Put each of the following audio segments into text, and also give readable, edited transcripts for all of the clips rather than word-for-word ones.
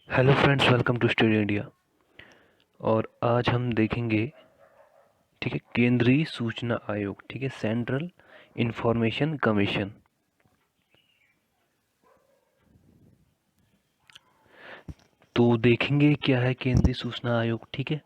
Hello friends, welcome to study India. और आज हम देखेंगे, ठीक है, केंद्रीय सूचना आयोग, ठीक है, सेंट्रल इंफॉर्मेशन कमीशन। तो देखेंगे क्या है केंद्रीय सूचना आयोग, ठीक है।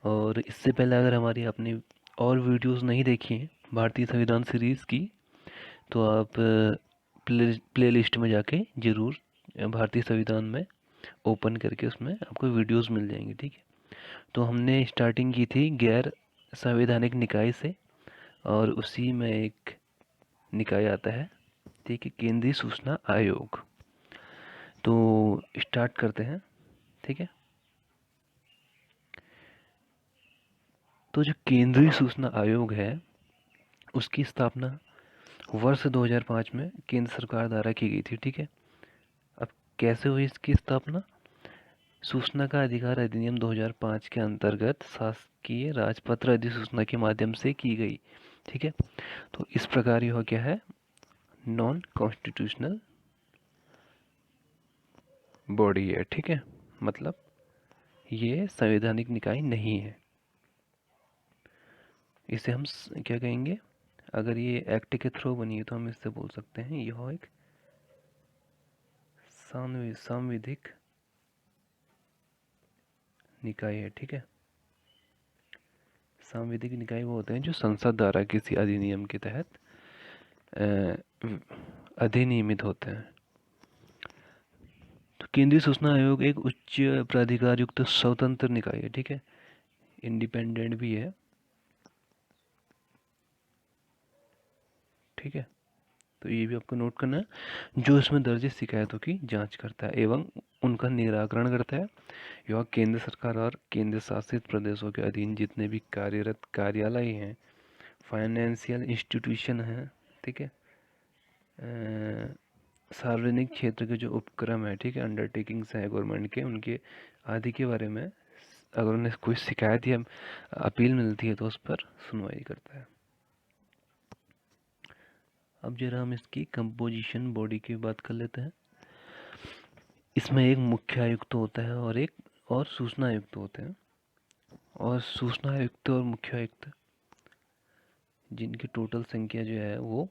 और इससे पहले अगर हमारी अपनी और वीडियोस नहीं देखी हैं भारतीय संविधान सीरीज़ की, तो आप प्ले लिस्ट में जाके ज़रूर भारतीय संविधान में ओपन करके उसमें आपको वीडियोस मिल जाएंगे, ठीक है। तो हमने स्टार्टिंग की थी गैर संवैधानिक निकाय से, और उसी में एक निकाय आता है, ठीक है, केंद्रीय सूचना आयोग। तो स्टार्ट करते हैं, ठीक है। तो जो केंद्रीय सूचना आयोग है, उसकी स्थापना वर्ष 2005 में केंद्र सरकार द्वारा की गई थी, ठीक है। अब कैसे हुई इसकी स्थापना? सूचना का अधिकार अधिनियम 2005 के अंतर्गत शासकीय राजपत्र अधिसूचना के माध्यम से की गई, ठीक है। तो इस प्रकार यह क्या है, नॉन कॉन्स्टिट्यूशनल बॉडी है, ठीक है। मतलब ये संवैधानिक निकाय नहीं है। इसे हम क्या कहेंगे, अगर ये एक्ट के थ्रू बनी है तो हम इससे बोल सकते हैं यह एक सांविधिक निकाय है, ठीक है। सांविधिक निकाय वो होते हैं जो संसद द्वारा किसी अधिनियम के तहत अधिनियमित होते हैं। तो केंद्रीय सूचना आयोग एक उच्च प्राधिकार युक्त स्वतंत्र निकाय है, ठीक है, इंडिपेंडेंट भी है, ठीक है। तो ये भी आपको नोट करना है। जो इसमें दर्ज शिकायतों की जांच करता है एवं उनका निराकरण करता है। यह केंद्र सरकार और केंद्र शासित प्रदेशों के अधीन जितने भी कार्यरत कार्यालय हैं, फाइनेंशियल इंस्टीट्यूशन हैं, ठीक है, सार्वजनिक क्षेत्र के जो उपक्रम है, ठीक है, अंडरटेकिंग्स हैं गवर्नमेंट के, उनके आदि के बारे में अगर उन्हें कोई शिकायत या अपील मिलती है तो उस पर सुनवाई करता है। अब जरा हम इसकी कंपोजिशन बॉडी की बात कर लेते हैं। इसमें एक मुख्य आयुक्त होता है और एक और सूचना आयुक्त होते हैं। और सूचना आयुक्त और मुख्य आयुक्त जिनकी टोटल संख्या जो है वो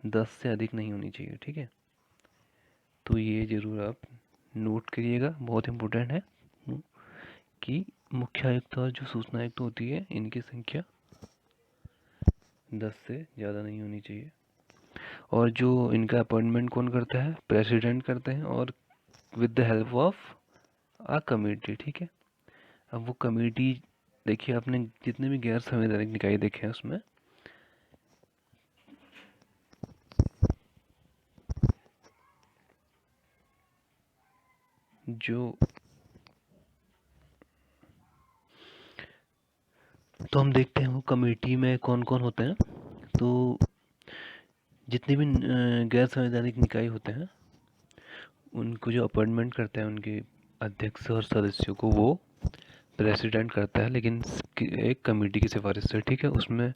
10 से अधिक नहीं होनी चाहिए, ठीक है। तो ये ज़रूर आप नोट करिएगा, बहुत इम्पोर्टेंट है कि मुख्य आयुक्त और जो सूचना आयुक्त होती है इनकी संख्या 10 से ज़्यादा नहीं होनी चाहिए। और जो इनका अपॉइंटमेंट कौन करता है? प्रेसिडेंट करते हैं, और with the help of a committee, ठीक है। अब वो कमेटी, देखिए आपने जितने भी गैर संवैधानिक निकाय देखे हैं उसमें जो, तो हम देखते हैं वो कमेटी में कौन कौन होते हैं। तो जितने भी गैर संवैधानिक निकाय होते हैं उनको जो अपॉइंटमेंट करते हैं उनके अध्यक्ष और सदस्यों को वो प्रेसिडेंट करता है, लेकिन एक कमेटी की सिफारिश से, ठीक है। उसमें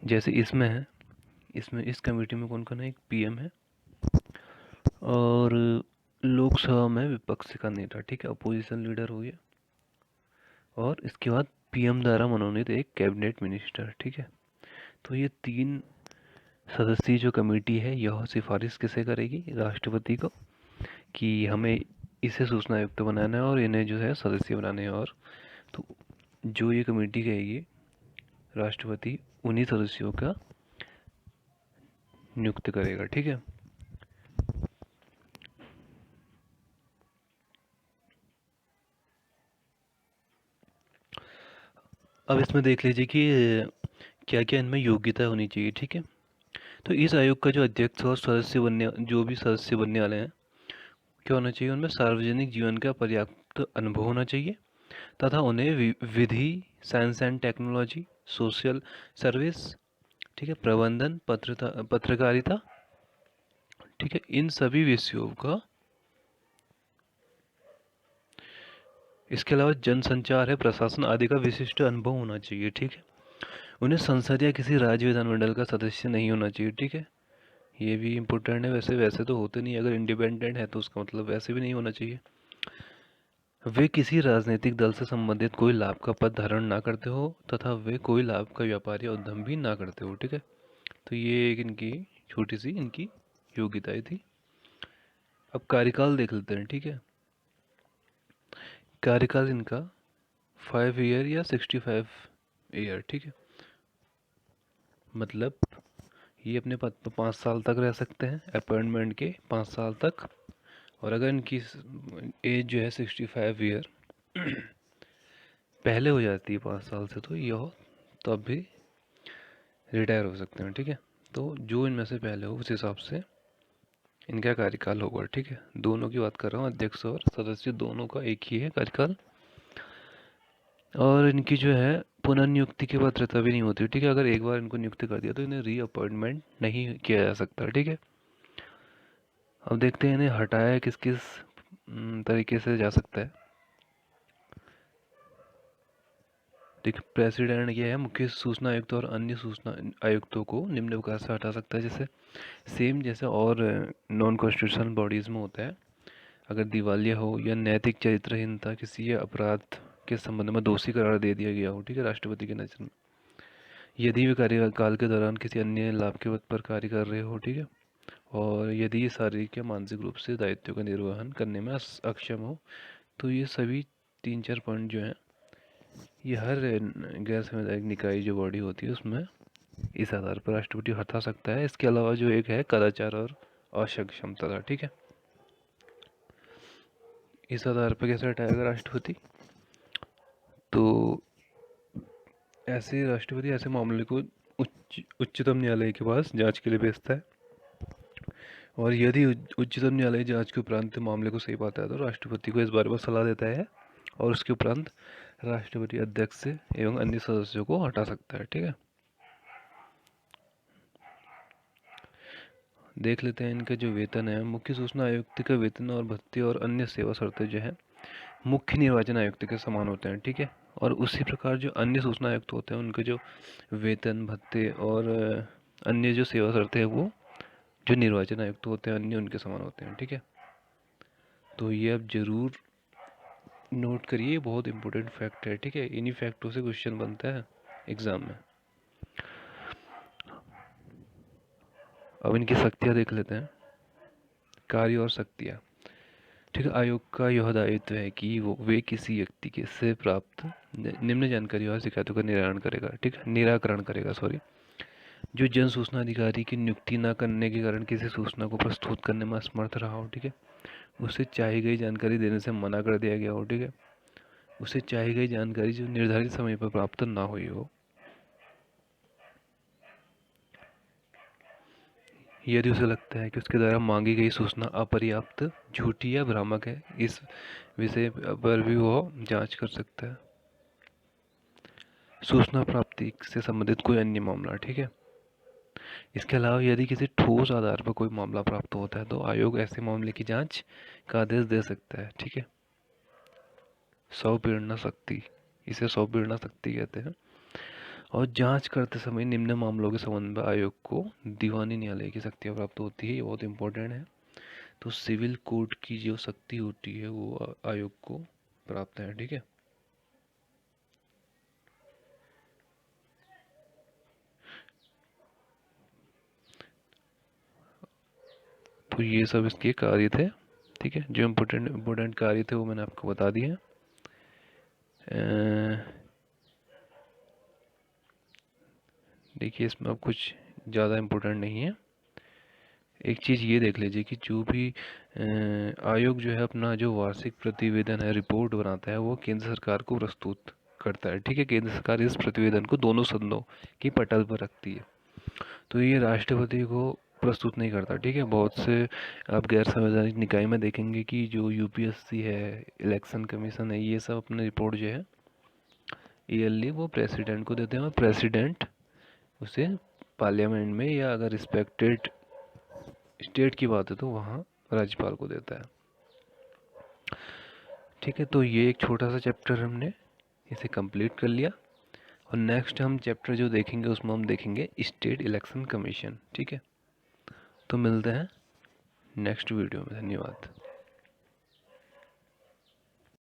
जैसे इसमें है, इसमें इस कमेटी में कौन कौन है? एक पीएम है, और लोकसभा में विपक्ष का नेता, ठीक है, अपोजिशन लीडर हो गया, और इसके बाद पीएम द्वारा मनोनीत एक कैबिनेट मिनिस्टर, ठीक है। तो ये 3 सदस्यीय जो कमेटी है यह सिफारिश किसे करेगी? राष्ट्रपति को, कि हमें इसे सूचना आयुक्त बनाना है और इन्हें जो है सदस्य बनाने हैं। और तो जो ये कमेटी कहेगी, राष्ट्रपति उन्हीं सदस्यों का नियुक्त करेगा, ठीक है। अब इसमें देख लीजिए कि क्या क्या इनमें योग्यता होनी चाहिए, ठीक है। तो इस आयोग का जो अध्यक्ष और सदस्य बनने, जो भी सदस्य बनने वाले हैं, क्या होना चाहिए? उनमें सार्वजनिक जीवन का पर्याप्त अनुभव होना चाहिए, तथा उन्हें विधि, science and technology, social service, ठीक है, प्रबंधन, पत्रकारिता, ठीक है, इन सभी विषयों का, इसके अलावा जनसंचार है, प्रशासन आदि का विशिष्ट अनुभव होना चाहिए, ठीक है। उन्हें संसद या किसी राज्य विधानमंडल का सदस्य नहीं होना चाहिए, ठीक है। ये भी इम्पोर्टेंट है। वैसे वैसे तो होते नहीं, अगर इंडिपेंडेंट है तो उसका मतलब वैसे भी नहीं होना चाहिए। वे किसी राजनीतिक दल से संबंधित कोई लाभ का पद धारण ना करते हो तथा वे कोई लाभ का व्यापार या उद्यम भी ना करते हो। ठीक है, तो ये एक इनकी छोटी सी इनकी योग्यताएं थी। अब कार्यकाल देख लेते हैं। ठीक है, कार्यकाल इनका 5 ईयर या 65 ईयर। ठीक है, मतलब ये अपने पद पर 5 साल तक रह सकते हैं, अपॉइंटमेंट के 5 साल तक। और अगर इनकी एज जो है 65 ईयर पहले हो जाती है 5 साल से, तो यह तब भी रिटायर हो सकते हैं। ठीक है, तो जो इनमें से पहले हो उस हिसाब से इनका कार्यकाल होगा। ठीक है, दोनों की बात कर रहा हूँ, अध्यक्ष और सदस्य दोनों का एक ही है कार्यकाल। और इनकी जो है पुनर्नियुक्ति की पात्रता भी नहीं होती। ठीक है, अगर एक बार इनको नियुक्त कर दिया तो इन्हें रीअपॉइंटमेंट नहीं किया जा सकता। ठीक है, अब देखते हैं इन्हें हटाया किस किस तरीके से जा सकता है। देखिए, प्रेसिडेंट ये है, मुख्य सूचना आयुक्त और अन्य सूचना आयुक्तों को निम्न प्रकार से हटा सकता है। जैसे सेम जैसे और नॉन कॉन्स्टिट्यूशनल बॉडीज़ में होता है, अगर दिवालिया हो या नैतिक चरित्रहीनता किसी अपराध के संबंध में दोषी करार दे दिया गया हो। ठीक है, राष्ट्रपति की नज़र में, यदि वे कार्यकाल के दौरान किसी अन्य लाभ के पद पर कार्य कर रहे हो। ठीक है, और यदि ये शारीरिक या मानसिक रूप से दायित्व का निर्वहन करने में अक्षम हो, तो ये सभी 3-4 पॉइंट जो हैं ये हर गैर संवैधानिक निकाय जो बॉडी होती है उसमें इस आधार पर राष्ट्रपति हटा सकता है। इसके अलावा जो एक है कदाचार और अक्षमता। ठीक है, इस आधार पर कैसे हटाएगा राष्ट्रपति, तो ऐसे राष्ट्रपति ऐसे मामले को उच्चतम न्यायालय के पास जांच के लिए भेजता है, और यदि उच्चतम न्यायालय जांच के उपरांत मामले को सही पाता है तो राष्ट्रपति को इस बारे में सलाह देता है, और उसके उपरांत राष्ट्रपति अध्यक्ष से एवं अन्य सदस्यों को हटा सकता है। ठीक है, देख लेते हैं इनका जो वेतन है। मुख्य सूचना आयुक्त का वेतन और भत्ते और अन्य सेवा शर्तें जो है मुख्य निर्वाचन आयुक्त के समान होते हैं। ठीक है, और उसी प्रकार जो अन्य सूचना आयुक्त होते हैं उनके जो वेतन भत्ते और अन्य जो सेवा शर्तें हैं वो जो निर्वाचन आयुक्त होते हैं अन्य उनके समान होते हैं। ठीक है, तो ये अब जरूर नोट करिए, बहुत इंपॉर्टेंट फैक्ट है। ठीक है, इन्हीं फैक्टों से क्वेश्चन बनता है एग्जाम में। अब इनकी शक्तियाँ देख लेते हैं, कार्य और शक्तियाँ। ठीक है, आयोग का यह दायित्व है कि वे किसी व्यक्ति के से प्राप्त निम्न जानकारी और शिकायतों का निराकरण करेगा। जो जन सूचना अधिकारी की नियुक्ति न करने के कारण किसी सूचना को प्रस्तुत करने में असमर्थ रहा हो। ठीक है, उसे चाही गई जानकारी देने से मना कर दिया गया हो। ठीक है, उसे चाही गई जानकारी जो निर्धारित समय पर प्राप्त ना हुई हो, यदि उसे लगता है कि उसके द्वारा मांगी गई सूचना अपर्याप्त, झूठी या भ्रामक है, इस विषय पर भी वो जांच कर सकता है। सूचना प्राप्ति से संबंधित कोई अन्य मामला। ठीक है, इसके अलावा यदि किसी ठोस आधार पर कोई मामला प्राप्त होता है तो आयोग ऐसे मामले की जांच का आदेश दे सकता है। ठीक है, स्वप्रेरणा शक्ति, इसे स्वप्रेरणा शक्ति कहते हैं। और जांच करते समय निम्न मामलों के संबंध में आयोग को दीवानी न्यायालय की शक्तियाँ प्राप्त होती है, ये बहुत इंपॉर्टेंट है। तो सिविल कोर्ट की जो शक्ति होती है वो आयोग को प्राप्त है। ठीक है, तो ये सब इसके कार्य थे। ठीक है, जो इम्पोर्टेंट कार्य थे वो मैंने आपको बता दिए। देखिए, इसमें अब कुछ ज़्यादा इम्पोर्टेंट नहीं है। एक चीज़ ये देख लीजिए कि जो भी आयोग जो है अपना जो वार्षिक प्रतिवेदन है, रिपोर्ट बनाता है, वो केंद्र सरकार को प्रस्तुत करता है। ठीक है, केंद्र सरकार इस प्रतिवेदन को दोनों सदनों की पटल पर रखती है, तो ये राष्ट्रपति को प्रस्तुत नहीं करता। ठीक है, बहुत से आप गैर संवैधानिक निकाय में देखेंगे कि जो यूपीएससी है, इलेक्शन कमीशन है, ये सब अपने रिपोर्ट जो है ईयरली वो प्रेसिडेंट को देते हैं, और प्रेसिडेंट उसे पार्लियामेंट में, या अगर रिस्पेक्टेड स्टेट की बात है तो वहाँ राज्यपाल को देता है। ठीक है, तो ये एक छोटा सा चैप्टर हमने इसे कंप्लीट कर लिया, और नेक्स्ट हम चैप्टर जो देखेंगे उसमें हम देखेंगे स्टेट इलेक्शन कमीशन। ठीक है, तो मिलते हैं नेक्स्ट वीडियो में। धन्यवाद।